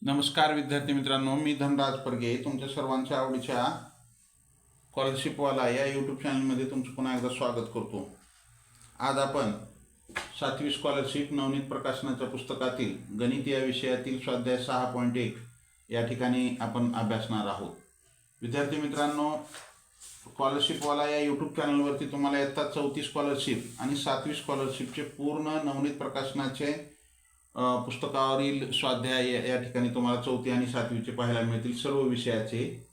नमस्कार विद्यार्थी मित्रांनो, मी धनराज परगे तुमच्या सर्वांच्या आवडीच्या स्कॉलरशिपवाला या यूट्यूब चॅनलमध्ये तुमचं पुन्हा एकदा स्वागत करतो। आज आपण 7वी स्कॉलरशिप नवनीत प्रकाशनाच्या पुस्तकातील गणित या विषयातील स्वाध्याय 6.1 या ठिकाणी आपण अभ्यासणार आहोत। विद्यार्थी मित्रांनो, स्कॉलरशिपवाला या यूट्यूब चॅनलवरती तुम्हाला इयत्ता 4थी स्कॉलरशिप आणि 7वी स्कॉलरशिपचे पूर्ण नवनीत प्रकाशनाचे पुस्तकावरील स्वाध्याय या ठिकाणी तुम्हाला 4थी आणि 7वीचे पाहायला मिळतील सर्व विषयाचे।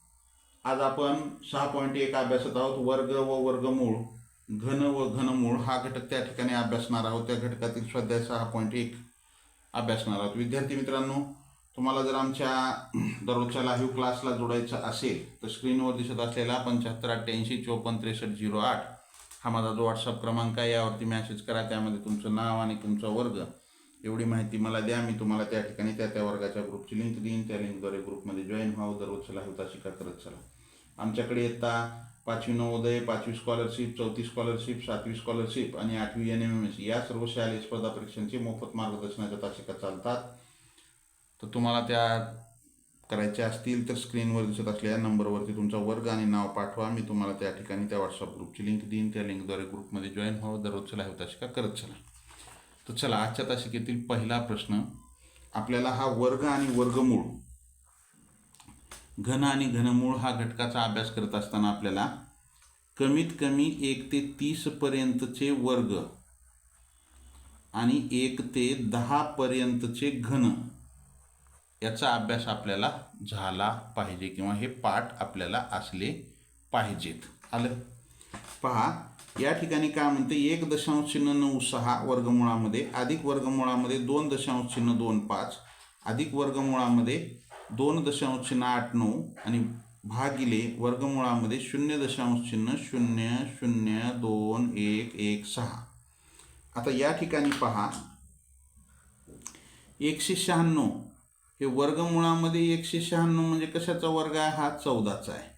आज आपण 6.1 अभ्यासत आहोत। वर्ग व वर्गमूळ, घन व घनमूळ हा घटक त्या ठिकाणी अभ्यासणार आहोत। त्या घटकातील स्वाध्याय 6.1 अभ्यासणार आहोत। विद्यार्थी मित्रांनो, तुम्हाला जर आमच्या दररोजच्या लाईव्ह क्लासला जोडायचं असेल तर स्क्रीनवर दिसत असलेला 7588546308 हा माझा जो व्हॉट्सअप क्रमांक आहे, यावरती मेसेज करा। त्यामध्ये तुमचं नाव आणि तुमचा वर्ग एवढी माहिती मला द्या। मी तुम्हाला त्या ठिकाणी त्या वर्गाच्या ग्रुपची लिंक देईन। त्या लिंकद्वारे ग्रुपमध्ये जॉईन व्हावं। दररोजच्या लाईव्ह तासिका करत चला। आमच्याकडे येता 5वी नवोदय, 5वी स्कॉलरशिप, 4थी स्कॉलरशिप, 7वी स्कॉलरशिप आणि 8वी NMMS या सर्व शालेय स्पर्धा परीक्षांची मोफत मार्गदर्शनाच्या तासिका चालतात। तर तुम्हाला त्या करायच्या असतील तर स्क्रीनवर दिसत असलेल्या नंबरवरती तुमचा वर्ग आणि नाव पाठवा। मी तुम्हाला त्या ठिकाणी त्या व्हॉट्सअप ग्रुपची लिंक देईन। त्या लिंकद्वारे ग्रुपमध्ये जॉईन व्हावं। दररोजच्या लाईव्ह तासिका करत चला। तर चला, आजच्या तासिकेतील पहिला प्रश्न आपल्याला हा वर्ग आणि वर्गमूळ, घन आणि घनमूळ हा घटकाचा अभ्यास करत असताना आपल्याला कमीत कमी 1 ते 30 पर्यंतचे वर्ग आणि 1 ते 10 पर्यंतचे घन याचा अभ्यास आपल्याला झाला पाहिजे किंवा हे पाठ आपल्याला असले पाहिजेत। आलं पहा, या ठिकाणी काय म्हणते, 1.96 वर्गमुळामध्ये अधिक वर्गमुळामध्ये 2.25 अधिक वर्गमुळामध्ये 2.89 आणि भागिले वर्गमुळामध्ये 0.002116। आता या ठिकाणी पहा, 196 हे वर्गमुळामध्ये 196 म्हणजे कशाचा वर्ग आहे? हा 14चा आहे।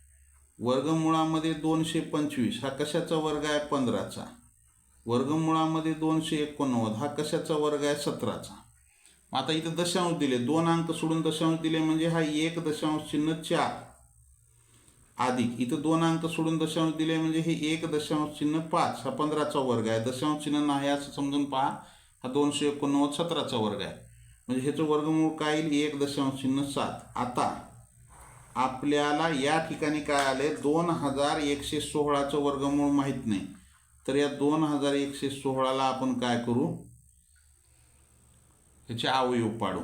वर्गमुळामध्ये 225 हा कशाचा वर्ग आहे? 15चा। वर्गमुळामध्ये 289 हा कशाचा वर्ग आहे? 17चा। आता इथं दशांश दिले, 2 अंक सोडून दशांश दिले म्हणजे हा 1.4 अधिक इथं 2 अंक सोडून दशांश दिले म्हणजे हे 1.5 हा 15चा वर्ग आहे। दशांश चिन्ह नाही असं समजून पहा, हा 289 17चा वर्ग आहे म्हणजे ह्याचं वर्गमूळ काय येईल? 1.7। आता आपल्याला या ठिकाणी काय आले, 2116चं वर्गमूळ माहीत नाही। तर या 2116ला आपण काय करू, ह्याचे अवयव पाडू।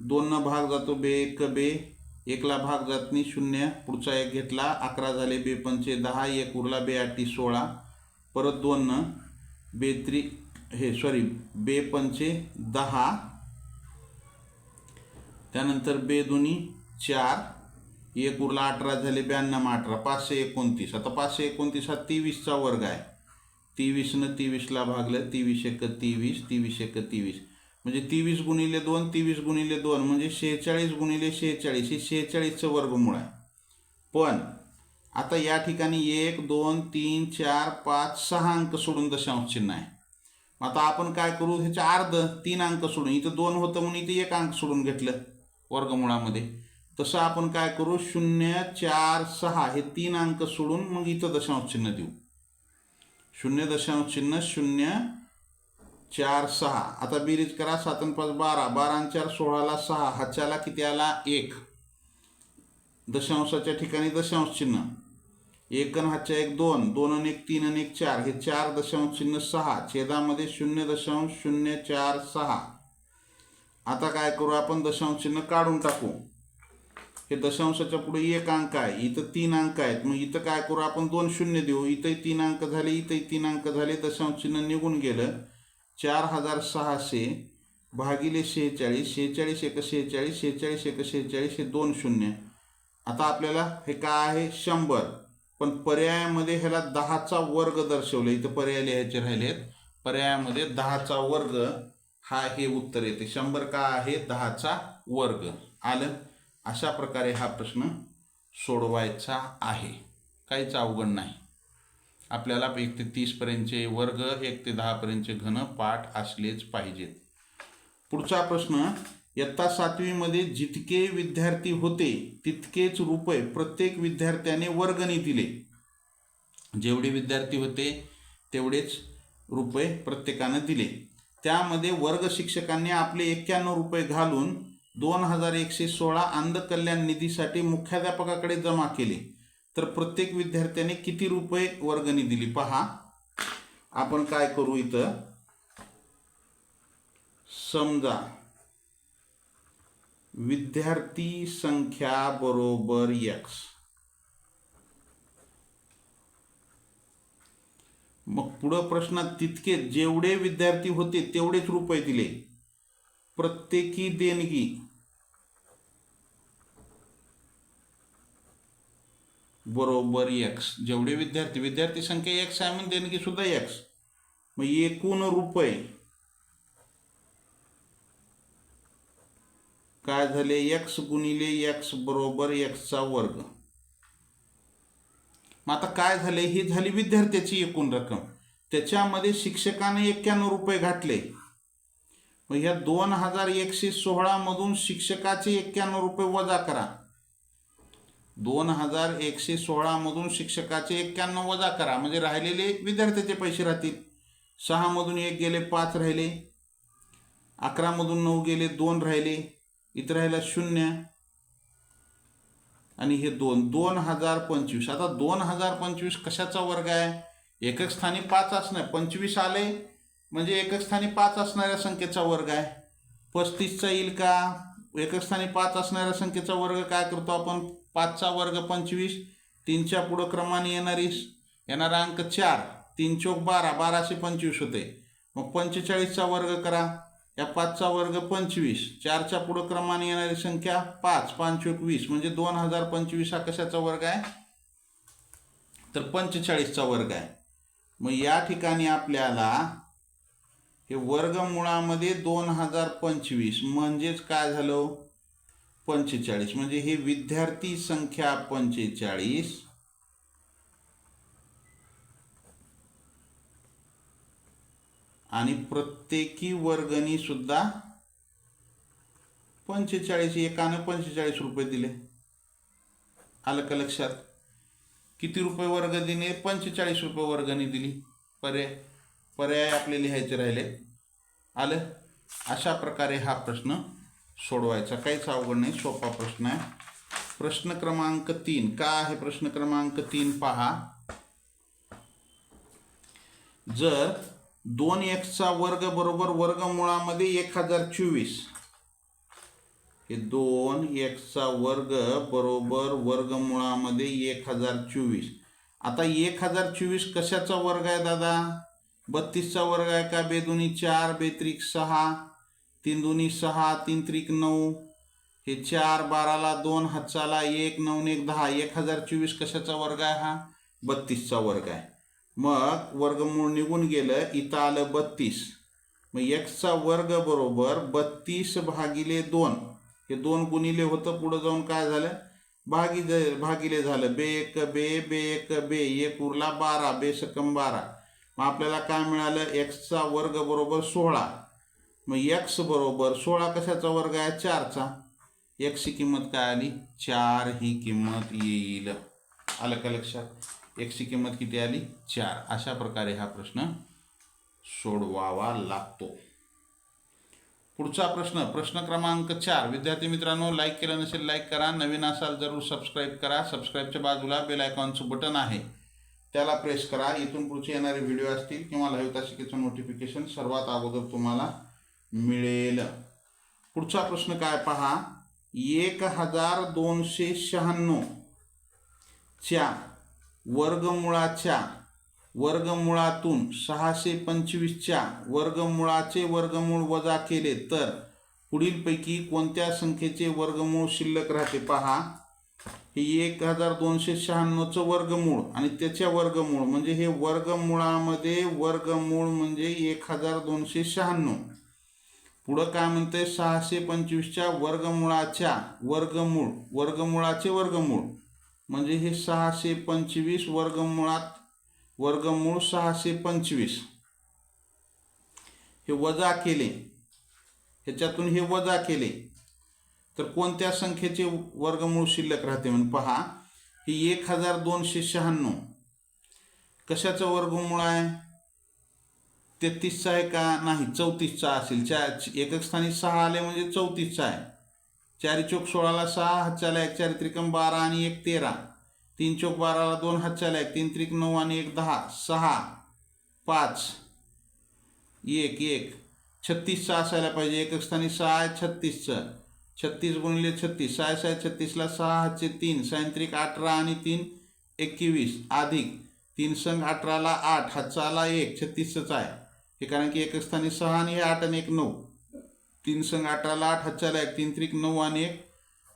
2 न भाग जातो बे 1 बे, 1ला भाग जात नाही 0, पुढचा 1 घेतला 11 झाले, बे 5 10, 1 उरला बे 8 16, परत 2 न बे 3 बे 5 10, त्यानंतर बे 2 4, 1 उरला 18 झाले, 92 18, 529। आता 529 हा 23चा वर्ग आहे। 23 न 23ला भागलं, 23 1 23, 23 1 23 म्हणजे 23 गुणिले 2, 23 गुणिले 2 म्हणजे 46 गुणिले 46 हे 46चं वर्गमूळ आहे। पण आता या ठिकाणी 1 2 3 4 5 6 अंक सोडून दशांश चिन्ह आहे। आता आपण काय करू, ह्याच्या अर्ध 3 अंक सोडून, इथं 2 होतं म्हणून इथे 1 अंक सोडून घेतलं वर्गमुळामध्ये। तसं आपण काय करू, 0 4 6 हे 3 अंक सोडून मग इथं दशांश चिन्ह देऊ। 0.0 4 6। आता बेरीज करा, 7 आणि 5 12, 12 आणि 4 16ला 6, हाच्याला किती आला? 1। दशांशाच्या ठिकाणी दशांश चिन्ह, 1 आणि हाच्या 1 2, 2 आणि 1 3 आणि 1 4 हे 4 दशांश चिन्ह 6, छेदामध्ये 0.046। आता काय करू आपण, दशांश चिन्ह काढून टाकू। हे दशांशाच्या पुढे 1 अंक आहे, इथं 3 अंक आहेत, मग इथं काय करू आपण, 2 शून्य देऊ। इथंही 3 अंक झाले, इथंही 3 अंक झाले, दशांश चिन्ह निघून गेलं। 4600 भागिले 46, 46 1 46, 46 1 46 हे 2 शून्य। आता आपल्याला हे काय आहे? 100। पण पर्यायामध्ये ह्याला 10चा वर्ग दर्शवले, इथं पर्याय लिहायचे राहिलेत। पर्यायामध्ये 10चा वर्ग हा हे उत्तर येते। 100 का आहे? 10चा वर्ग। आलं? अशा प्रकारे हा प्रश्न सोडवायचा आहे, काहीच अवघड नाही। आपल्याला 1 ते 30 पर्यंतचे वर्ग, 1 ते 10 पर्यंतचे घन पाठ असलेच पाहिजेत। पुढचा प्रश्न, इयत्ता 7वी मध्ये जितके विद्यार्थी होते तितकेच रुपये प्रत्येक विद्यार्थ्याने वर्गणी दिले. जेवढे विद्यार्थी होते तेवढेच रुपये प्रत्येकाने दिले. त्यामध्ये वर्ग शिक्षकांनी आपले 91 रुपये घालून 2116 अंध कल्याण निधीसाठी मुख्याध्यापकाकडे जमा केले. तर प्रत्येक विद्यार्थ्याने किती रुपये वर्गणी दिली पहा. आपण काय करू, इथं समजा विद्यार्थी संख्या बरोबर x, मग पुढं प्रश्नात तितके जेवढे विद्यार्थी होते तेवढेच रुपये दिले. प्रत्येकी देणगी बरोबर x. जेवढे विद्यार्थी संख्या x आहे म्हणून देणगी सुद्धा x. मग एकूण रुपये काय झाले, x गुणिले x बरोबर x चा वर्ग. मग आता काय झाले, ही झाली विद्यार्थ्याची एकूण रक्कम. त्याच्यामध्ये शिक्षकाने 91 रुपये घातले. मग ह्या 2116 मधून शिक्षकाचे 91 रुपये वजा करा. 2116 मधून शिक्षकाचे 91 वजा करा म्हणजे राहिलेले विद्यार्थ्याचे पैसे राहतील. 6 मधून 1 गेले 5 राहिले, 11 मधून 9 गेले 2 राहिले, इथं राहिला 0 आणि हे 2025. आता 2025 कशाचा वर्ग आहे, एकक स्थानी 5 असणार, 25 आले म्हणजे एकक स्थानी 5 असणाऱ्या संख्येचा वर्ग आहे. 35चा येईल का, एकक स्थानी 5 असणाऱ्या संख्येचा वर्ग काय करतो आपण, 5चा वर्ग 25, 3च्या पुढं क्रमाने येणारा अंक 4, 3 चौक 12, 12 25 होते. मग 45चा वर्ग करा, या 5चा वर्ग 25, 4च्या पुढं क्रमाने येणारी संख्या 5, 5 चौक 20 म्हणजे 2025 हा कशाचा वर्ग आहे, तर 45चा वर्ग आहे. मग या ठिकाणी आपल्याला हे वर्गमुळामध्ये 2025 म्हणजेच काय झालं 45, म्हणजे हे विद्यार्थी संख्या 45 आणि प्रत्येकी वर्गणी सुद्धा 45, एकाने 45 रुपये दिले. आलं का लक्षात, किती रुपये वर्ग दिले, 45 रुपये वर्गणी दिली. पर्याय आपले लिहायचे राहिले. आलं. अशा प्रकारे हा प्रश्न सोडवायचा, काहीच अवघड नाही, सोपा प्रश्न आहे. प्रश्न क्रमांक 3 काय आहे, प्रश्न क्रमांक 3 पहा. जर 2x चा वर्ग बरोबर वर्गमुळामध्ये 1024, हे 2x चा वर्ग बरोबर वर्गमुळामध्ये 1024. आता 1024 कशाचा वर्ग आहे दादा, 32चा वर्ग आहे का, बेदुनी 4, बेत्रिक 6, 3 दुनी 6, 3 त्रिक 9, हे 4, 12ला 2, हातचाला 1, 9 1 10. 1024 कशाचा वर्ग आहे, हा 32चा वर्ग आहे. मग वर्गमूळ निघून गेलं, इथं आलं 32. मग x चा वर्ग बरोबर 32 भागिले 2, हे 2 गुणिले होतं, पुढे जाऊन काय झालं भागिले झालं, बे 1 बे, बे 1 बे, 1 उरला 12, बे सकम 12. मग आपल्याला काय मिळालं, x चा वर्ग बरोबर 16. मग x बरोबर 16 कशाचा वर्ग आहे, 4चा. x ची किंमत काय आली, 4 ही किंमत येईल. आलं का लक्षात, x ची किंमत किती आली, 4. अशा प्रकारे हा प्रश्न सोडवावा लागतो. पुढचा प्रश्न, प्रश्न क्रमांक 4. विद्यार्थी मित्रांनो, लाईक केलं नसेल लाईक करा, नवीन असाल जरूर सबस्क्राईब करा. सबस्क्राईबच्या बाजूला बेल आयकॉनचं बटन आहे, त्याला प्रेस करा. इथून पुढचे येणारे व्हिडिओ असतील किंवा लाईव्ह तासिकेचं नोटिफिकेशन सर्वात अगोदर तुम्हाला मिळेल. पुढचा प्रश्न काय पहा. 1296 च्या वर्गमुळाच्या वर्गमुळातून 625 च्या वर्गमुळाचे वर्गमूळ वजा केले तर पुढीलपैकी कोणत्या संख्येचे वर्गमूळ शिल्लक राहते. पहा, हे 1296चं वर्गमूळ आणि त्याच्या वर्गमूळ म्हणजे हे वर्गमुळामध्ये वर्गमूळ म्हणजे 1296. पुढं काय म्हणते, 625च्या वर्गमुळाच्या वर्गमुळाचे वर्गमूळ म्हणजे हे 625 वर्गमूळ 625. हे वजा केले, ह्याच्यातून हे वजा केले तर कोणत्या संख्येचे वर्गमूळ शिल्लक राहते म्हणून पहा. ही 1296 कशाचं वर्गमूळ आहे? 33चा आहे का? नाही, 34चा असेल. एकक स्थानी 6 आले म्हणजे 34चा आहे. 4 चोक 16ला 6, हातच्याला 1, 4 त्रिकम 12 आणि 1 13, 3 चोक 12ला 2, हातच्याला 1, 3 त्रिक 9 आणि 1 10, 6 5 1 1 36चा असायला पाहिजे. एकक स्थानी 6 आहे 36चं. 36 गुणिले 36, 6 6 36ला 6 हातचे 3, 6 त्रिक 18 आणि 3 21 अधिक 3 संग 18ला 8, हातचा आला 1, 36च आहे हे, कारण की एकक स्थानी 6 आणि हे 8 आणि 1 9. 3 संग 18ला 8, हातच्याला 1, 3 त्रिक 9 आणि 1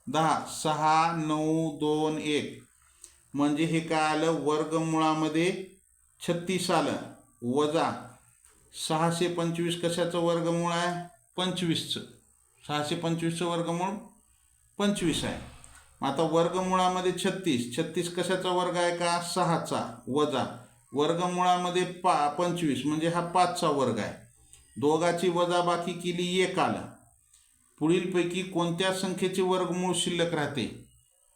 10, 6 9 2 1. म्हणजे हे काय आलं? वर्गमुळामध्ये 36 आलं वजा 625 कशाचं वर्गमूळ आहे? 25चं. 625चं वर्गमूळ 25 आहे. मग आता वर्गमुळामध्ये 36 कशाचा वर्ग आहे का? 6चा वजा वर्गमुळामध्ये 25 म्हणजे हा 5चा वर्ग आहे. दोघाची वजाबाकी केली 1 आला. पुढीलपैकी कोणत्या संख्येचे वर्गमूळ शिल्लक राहते?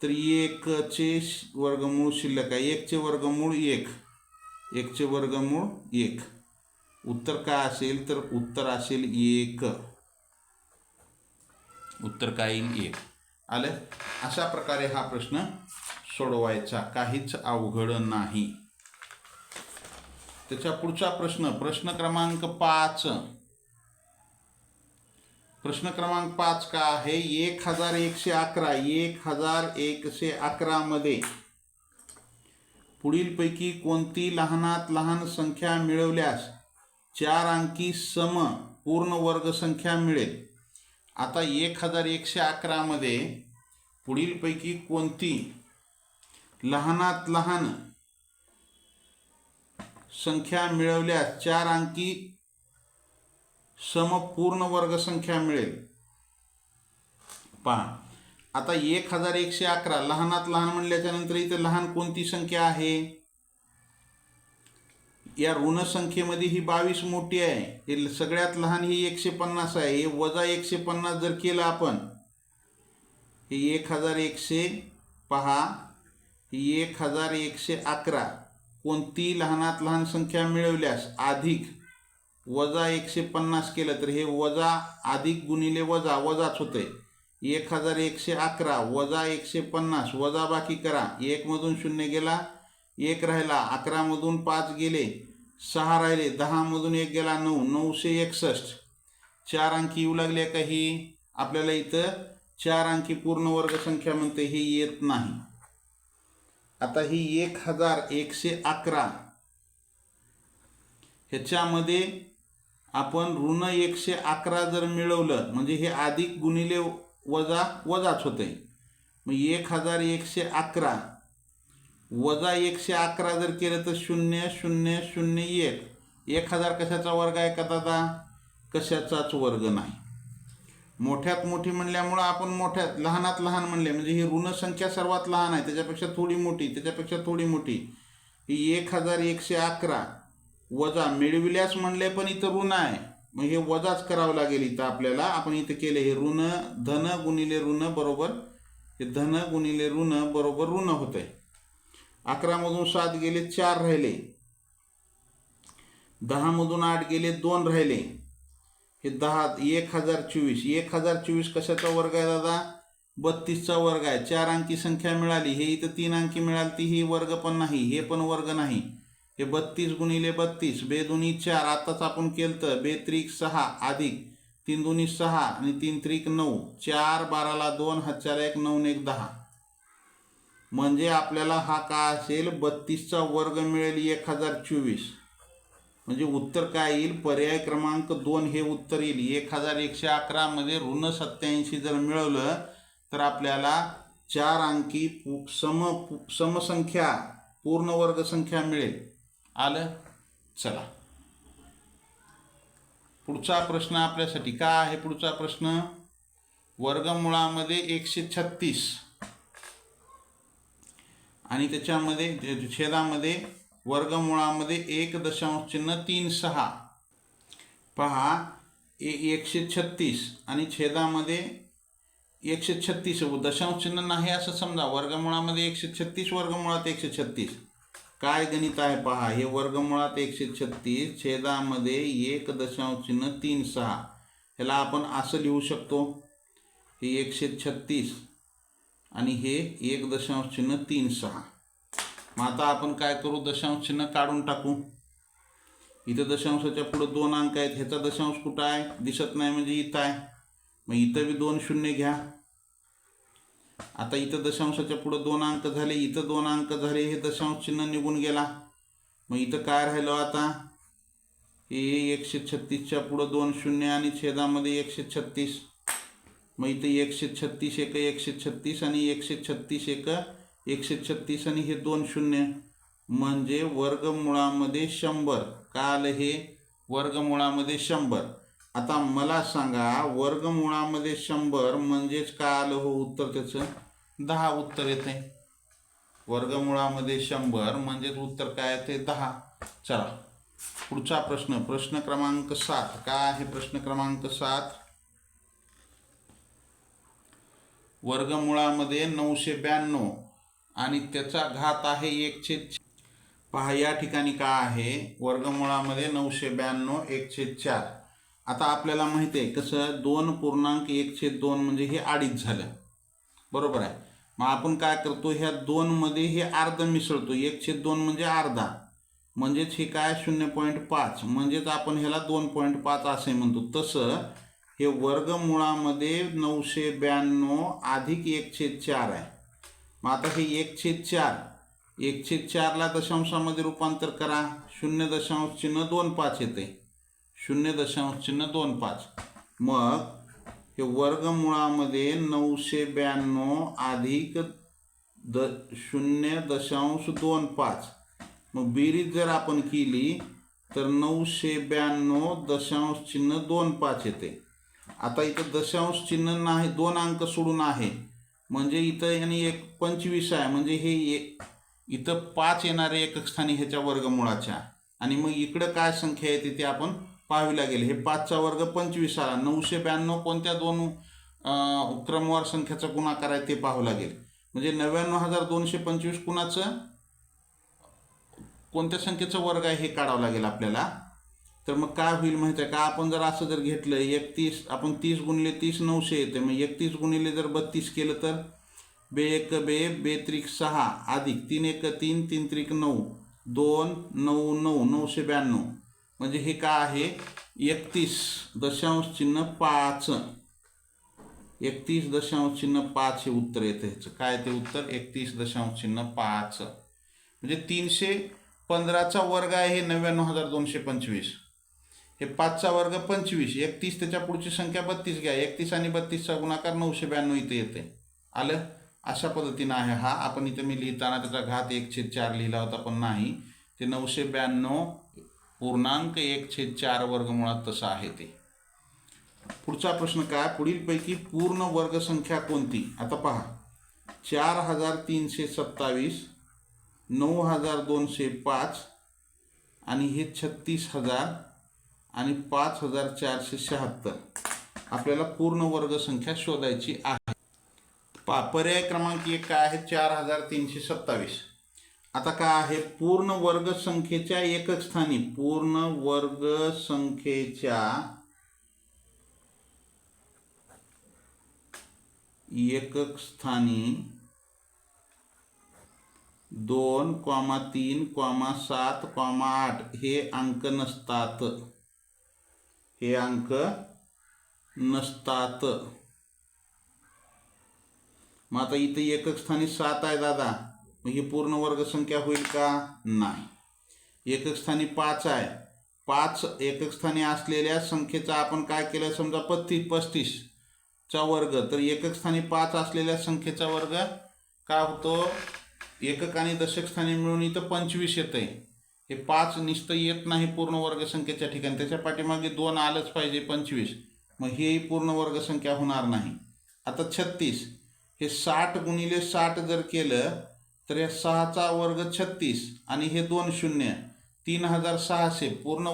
तर 1चे वर्गमूळ शिल्लक आहे. 1चे वर्गमूळ 1. 1चे वर्गमूळ 1. उत्तर काय असेल? तर उत्तर असेल 1. उत्तर काय येईल? 1 आलं. अशा प्रकारे हा प्रश्न सोडवायचा, काहीच अवघड नाही. त्याच्या पुढचा प्रश्न क्रमांक 5. प्रश्न क्रमांक 5 का आहे? 1111 मध्ये पुढीलपैकी कोणती लहानात लहान संख्या मिळवल्यास 4 अंकी सम पूर्ण वर्ग संख्या मिळेल? आता 1111 मध्ये पुढीलपैकी कोणती लहानात लहान संख्या मिळवल्यास 4 अंकी समपूर्ण वर्ग संख्या मिळेल? पहा, आता 1111 लहानात लहान म्हणल्याच्या नंतर इथे लहान कोणती संख्या आहे? या ऋण संख्येमध्ये ही 22 मोठी आहे. हे सगळ्यात लहान ही 150 आहे. हे वजा 150 जर केलं आपण, हे 1100 पहा, 1111 कोणती लहानात लहान संख्या मिळवल्यास अधिक वजा 150 केलं तर हे वजा अधिक गुणिले वजा वजाच होते. 1111 वजा 150 वजा बाकी करा. 1 मधून 0 गेला, 1 राहिला, 11 मधून 5 गेले, 6 राहिले, 10 मधून 1 गेला, 9, 961. 4 अंकी येऊ लागले का? ही आपल्याला इथं 4 अंकी पूर्ण वर्ग संख्या म्हणते, हे येत नाही. आता ही 1111 ह्याच्यामध्ये आपण ऋण 111 जर मिळवलं म्हणजे हे अधिक गुणिले वजा वजाच होते. मग 1111 वजा 111 जर केलं तर 0 0 0 1. 1000 कशाचा वर्ग आहे का दादा? कशाचाच वर्ग नाही. मोठ्यात मोठी म्हणल्यामुळं आपण मोठ्यात लहानात लहान म्हणले म्हणजे ही ऋण संख्या सर्वात लहान आहे, त्याच्यापेक्षा थोडी मोठी, त्याच्यापेक्षा थोडी मोठी. ही 1111 वजा मिळविल्यास म्हणले पण इथं ऋण आहे, मग हे वजाच करावं लागेल इथं आपल्याला. आपण इथं केले हे ऋण, धन गुणिले ऋण बरोबर, हे धन गुणिले ऋण बरोबर ऋण होतंय. 11 मधून 7 गेले, 4 राहिले, 10 मधून 8 गेले, 2 राहिले, हे 10 1024. 1024 कशाचा वर्ग आहे दादा? 32चा वर्ग आहे. 4 अंकी संख्या मिळाली, हे इथं 3 अंकी मिळाली, ती ही वर्ग पण नाही, हे पण वर्ग नाही. हे 32 गुणिले 32, बेदुनी 4, आताच आपण केलं तर बेत्रिक 6 अधिक 3 दुनी 6 आणि 3 त्रिक 9, 4 12ला 2, हातच्याला 1, 9 1 10. म्हणजे आपल्याला हा काय असेल? 32चा वर्ग मिळेल 1024. म्हणजे उत्तर काय येईल? पर्याय क्रमांक 2 हे उत्तर येईल. 1111 मध्ये ऋण 87 जर मिळवलं तर आपल्याला 4 अंकी समसंख्या पूर्ण वर्ग संख्या मिळेल. आलं. चला पुढचा प्रश्न आपल्यासाठी काय आहे? पुढचा प्रश्न वर्गमुळामध्ये 136 आणि त्याच्यामध्ये छेदामध्ये वर्गमुळामध्ये 1.36. पहा 136 आणि छेदामध्ये 136 दशांश चिन्ह नाही असं समजा. वर्गमुळामध्ये 136 वर्गमुळात 136. काय गणित आहे पहा. हे वर्गमुळात 136 छेदामध्ये 1.36 ह्याला आपण असं लिहू शकतो. हे 136 आणि हे 1.36. मग आता आपण काय करू, दशांश चिन्ह काढून टाकू. इथं दशांशाच्या पुढे 2 अंक आहेत. ह्याचा दशांश कुठं आहे दिसत नाही म्हणजे इथं आहे. मग इथं बी 2 शून्य घ्या. आता इथं दशांशाच्या पुढे 2 अंक झाले, इथं 2 अंक झाले, हे दशांश चिन्ह निघून गेला. मग इथं काय राहिलं आता, हे 136च्या पुढे 2 शून्य आणि छेदामध्ये 136. मग इथे 136 एक 136 आणि 136 एक 136 आणि हे 2 शून्य म्हणजे वर्गमुळामध्ये 100. काय आलं हे, वर्गमुळामध्ये 100. आता मला सांगा वर्गमुळामध्ये 100 म्हणजेच काय आलं हो उत्तर त्याचं, 10 उत्तर येते. वर्गमुळामध्ये 100 म्हणजेच उत्तर काय येते, 10. चला पुढचा प्रश्न, प्रश्न क्रमांक 7. काय आहे प्रश्न क्रमांक 7. वर्गमुळामध्ये 992 आणि त्याचा घात आहे 1/4. पहा या ठिकाणी काय आहे, वर्गमुळामध्ये 992 1/4. आता आपल्याला माहिती आहे कसं, 2.1/2 म्हणजे हे अडीच झालं, बरोबर आहे. मग आपण काय करतो, ह्या 2 मध्ये हे अर्ध मिसळतो. 1/2 म्हणजे अर्धा, म्हणजेच हे काय 0.5, म्हणजेच आपण ह्याला 2.5 असे म्हणतो. तसं हे वर्गमुळामध्ये 992 अधिक 1/4 आहे. मग आता हे 1/4, 1/4ला दशांशामध्ये रूपांतर करा, 0.25 येते, 0.25. मग हे वर्गमुळामध्ये 992 अधिक 0.25. मग बेरीज जर आपण केली तर 992.25 येते. आता इथं दशांश चिन्ह नाही, 2 अंक सोडून आहे, म्हणजे इथं यानी 25 आहे, म्हणजे हे इथं 5 येणारे एकक स्थानी ह्याच्या वर्गमुळाच्या. आणि मग इकडं काय संख्या येते ते आपण पाहावी लागेल. हे 5चा वर्ग 25 आला. 992 कोणत्या 2 क्रमवार संख्याचा गुणाकार आहे ते पाहावं लागेल. म्हणजे 99,225 कुणाचं, कोणत्या संख्येचं वर्ग आहे हे काढावं लागेल आपल्याला. तर मग काय होईल माहिती आहे का, आपण जर असं जर घेतलं 31, आपण 30 गुणिले 30 900 येते. मग 31 गुणिले जर 32 केलं तर 2 1 2 2 त्रिक 6 अधिक 3 1 3 3 त्रिक 9 2 9 9 992. म्हणजे हे काय आहे 31.5. 31.5 हे उत्तर येतं. ह्याचं काय ते उत्तर 31.5. म्हणजे 315चा वर्ग आहे हे 99,225. हे 5चा वर्ग 25, 31 त्याच्या पुढची संख्या 32 घ्या, 31 आणि 32चा गुणाकार 992 इथे येते. आलं, अशा पद्धतीनं आहे हा. आपण इथं मी लिहिताना त्याचा घात 1/4 लिहिला होता, पण नाही, ते 992.1/4 वर्गमुळात तसं आहे ते. पुढचा प्रश्न काय, पुढीलपैकी पूर्ण वर्गसंख्या कोणती. आता पहा 4,327, 9,205 आणि हे 36,000 आणि 5,476. आपल्याला पूर्ण वर्गसंख्या शोधायची आहे. पर्याय क्रमांक 1 काय आहे 4,327. आता काय आहे पूर्ण वर्गसंख्येच्या एकक स्थानी, पूर्ण वर्गसंख्येच्या एकक स्थानी 2, 3, 7, 8 हे अंक नसतात. हे अंक नसतात. मग आता इथे एकक स्थानी 7 आहे दादा, मग ही पूर्ण वर्गसंख्या होईल का, नाही. एकक स्थानी 5 आहे, 5 एकक स्थानी असलेल्या संख्येचा आपण काय केलं, समजा 35चा वर्ग, तर एकक स्थानी 5 असलेल्या संख्येचा वर्ग काय होतो, एकक आणि दशक स्थानी मिळून इथं 25 येतं आहे. हे 5 नुसतं येत नाही पूर्ण वर्गसंख्येच्या ठिकाणी, त्याच्या पाठीमागे 2 आलंच पाहिजे 25. मग हेही पूर्ण वर्गसंख्या होणार नाही. आता 36, हे 60 गुणिले 60 जर केलं तर या 6चा वर्ग 36 आणि हे 2 शून्य 3,600. पूर्ण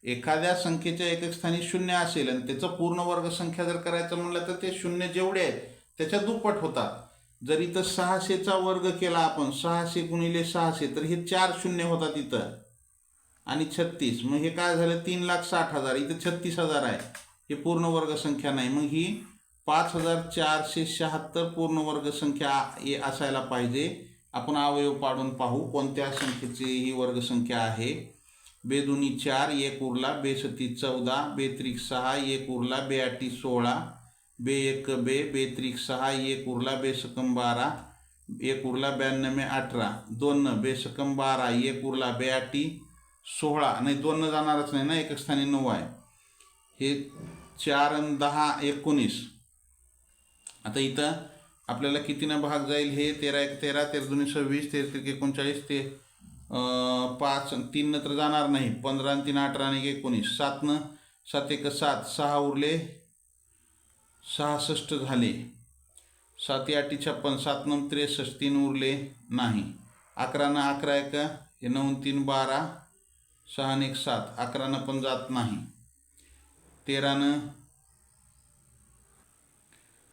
एखाद्या संख्येच्या एकक स्थानी 0 असेल आणि त्याचं पूर्ण वर्गसंख्या जर करायचं म्हणलं तर ते 0 जेवढे आहेत त्याच्या दुप्पट होतात. जर इथं 600चा वर्ग केला आपण, 600 गुणिले 600, तर हे 4 शून्य होतात इथं आणि 36. मग हे काय झालं, 3,60,000. इथं 36,000 आहे, हे पूर्ण वर्ग संख्या नाही. मग ही 5,476 पूर्ण वर्ग संख्या असायला पाहिजे. आपण अवयव पाडून पाहू कोणत्या संख्येची ही वर्ग संख्या आहे. बेदुनी 4, 1 उरला, बेसती 14, बेत्रिक 6, 1 उरला, बेआटी 16, बे 6, 1 उरला, बेसकम 12, 1 उरला, 92 18, 2 बेसकम 12, 1 उरला, बेआटी 16. नाही, 2 जाणारच नाही ना, एक स्थानी 9 आहे. हे 4 आणि 10 19. आता इथं आपल्याला कितीनं भाग जाईल, हे 13 1 13, 13 2 26, 13 3 39, ते 5 3 तर जाणार नाही, 15 आणि 3 18 आणि 19, 7 7 1 7, 6 उरले, 66 झाले, 7 8 56, 7 9 63, 3 उरले नाही, 11 11 1 हे 9 3 12, 6 1 7, 11 पण जात नाही, 13.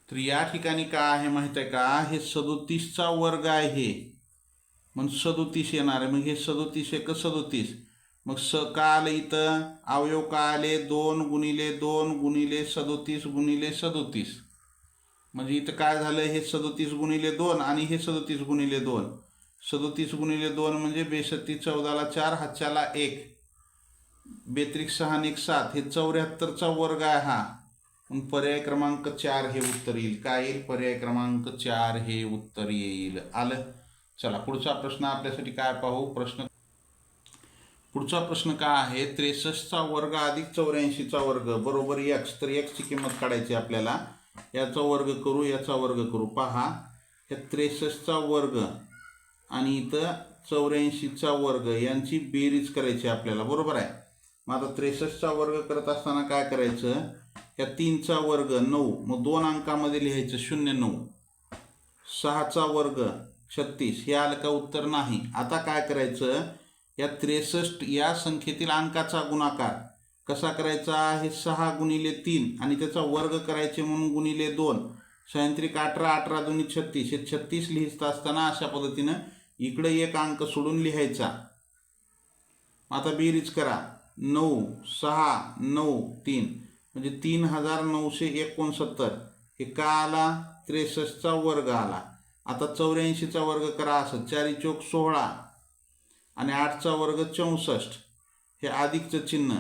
तर या ठिकाणी काय आहे माहिती आहे का, हे 37चा वर्ग आहे, हे मग 37 येणार आहे. मग हे 37 1 37. मग का आलं इथं, अवयव काय आले, 2 गुणिले 2 गुणिले 37 गुणिले 37. म्हणजे इथं काय झालं, हे 37 गुणिले 2 आणि हे 37 गुणिले 2. 37 गुणिले 2 म्हणजे 62, 14ला 4, हातच्याला 1, बेत्रिक 6 आणि 1 7, हे 74चा वर्ग आहे हा. मग पर्याय क्रमांक 4 हे उत्तर येईल. काय येईल, पर्याय क्रमांक 4 हे उत्तर येईल. आलं. चला पुढचा प्रश्न आपल्यासाठी काय पाहू. पुढचा प्रश्न काय आहे, 63चा वर्ग अधिक 84चा वर्ग बरोबर x. तर x ची किंमत काढायची आपल्याला. याचा वर्ग करू, याचा वर्ग करू. पहा, या 63चा वर्ग आणि इथं 84चा वर्ग यांची बेरीज करायची आपल्याला, बरोबर आहे. मग आता 63चा वर्ग करत असताना काय करायचं, या 3चा वर्ग 9, मग 2 अंकामध्ये लिहायचं 0 9. 6चा वर्ग 36, हे आलं का उत्तर नाही. आता काय करायचं, या 63 या संख्येतील अंकाचा गुणाकार कसा करायचा, हे 6 गुणिले 3 आणि त्याचा वर्ग करायचे म्हणून गुणिले 2, 6 3 18, 18 2 36, हे 36 लिहित असताना अशा पद्धतीनं इकडे एक अंक सोडून लिहायचा. आता बेरीज करा, 9 6 9 3 म्हणजे 3969. हे का आला, 63चा वर्ग आला. आता 84चा वर्ग करा, असं 4 चौक 16 आणि 8चा वर्ग 64, हे अधिकचं चिन्ह.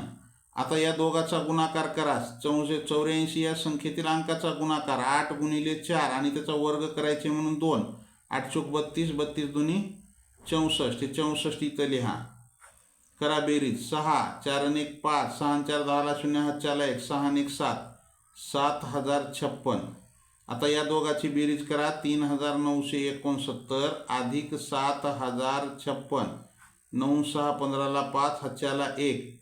आता या दोघाचा गुणाकार करा, 84 या संख्येतील अंकाचा गुणाकार 8 गुणिले 4 आणि त्याचा वर्ग करायचे म्हणून 2, 8 चौक 32, 32 दुनी 64, हे 64 इथं लिहा. करा बेरीज, 6 4 आणि 1 5, 6 आणि 4 10ला 0, हातच्याला 1, 6 आणि 1 7, 7056. आता या दोघाची बेरीज करा, 3969 अधिक 7056, 9 6 15ला 5, हातच्याला 1,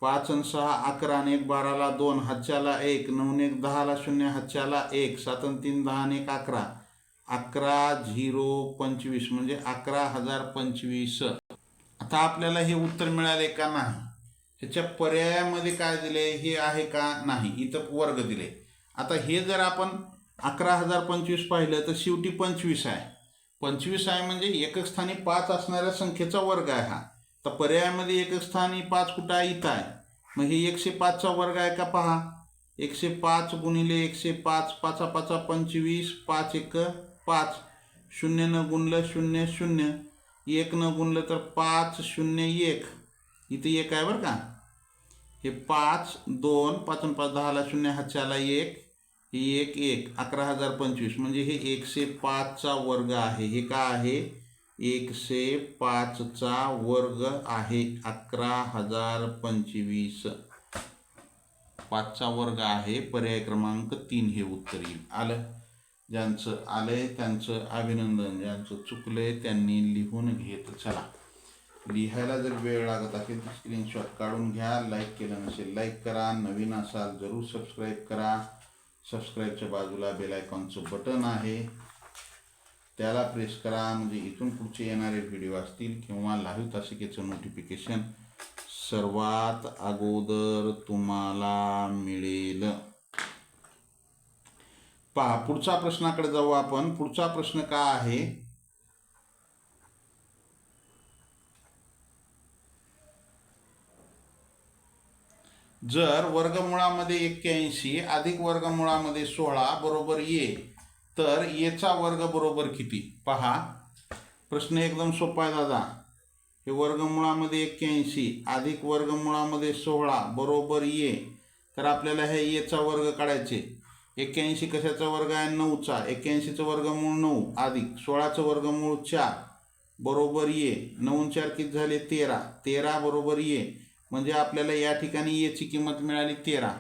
5 आणि 6 11 आणि 1 12ला 2, हातच्याला 1, 9 1 10ला 0, हातच्याला 1, 7 आणि 3 10 आणि 1 11, 11 0 25 म्हणजे 11,025. आता आपल्याला हे उत्तर मिळाले का नाही, ह्याच्या पर्यायामध्ये काय दिले, हे आहे का नाही, इथं वर्ग दिले. आता हे जर आपण 11,025 पाहिलं तर शेवटी 25 आहे. 25 आहे म्हणजे एकक स्थानी 5 असणाऱ्या संख्येचा वर्ग आहे हा. तर पर्यायामध्ये एकक स्थानी 5 कुठं आहे, इथं आहे. मग हे 105चा वर्ग आहे का, पहा, 105 गुणिले 105, 5 5 25, 5 1 5, 0 न गुणलं 0 0, 1 न गुणलं तर 5 0 1, इथे 1 आहे बरं का. हे 5 2, 5 आणि 5 10ला 0, हातच्याला 1, 1 1, 11,025 म्हणजे हे 105चा वर्ग आहे. हे का आहे, 105चा वर्ग आहे, 11,025. 5चा वर्ग आहे, पर्याय क्रमांक 3 हे उत्तर येईल. आलं. ज्यांचं आलंय त्यांचं अभिनंदन, ज्यांचं चुकलंय त्यांनी लिहून घेत चला. लिहायला जर वेळ लागत असेल तर स्क्रीनशॉट काढून घ्या. लाईक केलं नसेल लाईक करा, नवीन असाल जरूर सबस्क्राईब करा. सबस्क्राईबच्या बाजूला बेल आयकॉनचं बटन आहे, त्याला प्रेस करा, म्हणजे इथून पुढचे येणारे व्हिडिओ असतील किंवा लाईव्ह तासिकेचं नोटिफिकेशन सर्वात अगोदर तुम्हाला मिळेल. पहा पुढचा प्रश्नाकडे जाऊ आपण. पुढचा प्रश्न काय आहे, जर वर्गमुळामध्ये 81 अधिक वर्गमुळामध्ये 16 बरोबर ये, तर येचा वर्ग बरोबर किती? पहा प्रश्न एकदम सोपा आहे दादा. हे वर्गमुळामध्ये 81 अधिक वर्गमुळामध्ये 16 बरोबर ये, तर आपल्याला हे येचा वर्ग काढायचे. 81 कशाचा वर्ग आहे? 9चा. 81चं वर्गमूळ 9 अधिक 16चं वर्गमूळ 4 बरोबर ये. 9 4 किती झाले? 13. 13 बरोबर ये. म्हणजे आपल्याला या ठिकाणी येची किंमत मिळाली 13.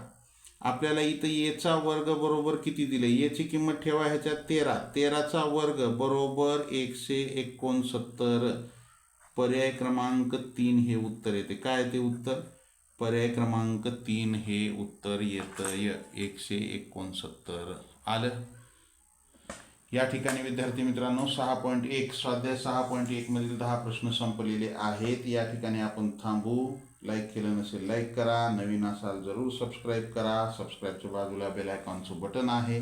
आपल्याला इथं येचा वर्ग बरोबर किती दिले? येची किंमत ठेवा ह्याच्यात 13. 13चा वर्ग बरोबर 169. पर्याय क्रमांक 3 हे उत्तर येते. काय ते उत्तर? पर्याय क्रमांक 3 हे उत्तर येतंय 169. आलं? या ठिकाणी विद्यार्थी मित्रांनो 6.1 स्वाध्याय 6.1 मधील 10 प्रश्न संपलेले आहेत. या ठिकाणी आपण थांबू. लाईक केलं नसेल लाईक करा, नवीन असाल जरूर सबस्क्राईब करा. सबस्क्राईबच्या बाजूला बेल आयकॉनचं बटन आहे,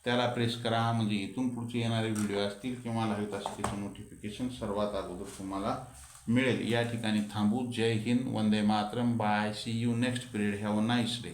त्याला प्रेस करा, म्हणजे इथून पुढचे येणारे व्हिडिओ असतील किंवा लाईव्ह असतील त्याचं नोटिफिकेशन सर्वात अगोदर तुम्हाला मिळेल. या ठिकाणी थांबू. जय हिंद, वंदे मातरम, bye, see you next period. Have a nice day.